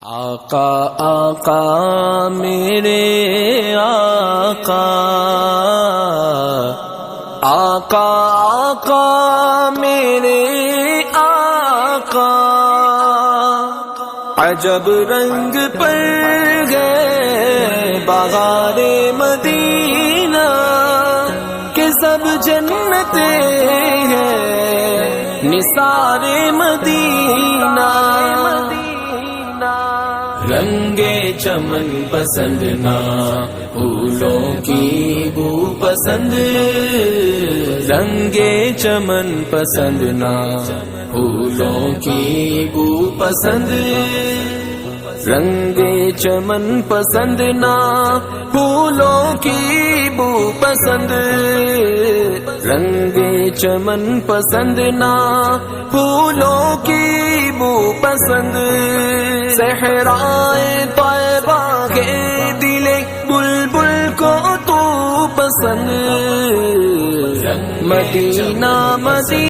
آقا آقا میرے آقا، آقا آقا میرے آقا، عجب رنگ پر گئے بہار مدینہ کہ سب جنتے ہیں نثار مدینہ۔ رنگے چمن پسند نہ پھولوں کی بو پسند، رنگے چمن پسند نہ پھولوں کی بو پسند، رنگے چمن پسند نہ پھولوں کی بو پسند، رنگے چمن پسند نہ پھولوں کی بو پسند، صحرائے طیبہ کے دل بلبل کو تو پسند، مدینہ مدینہ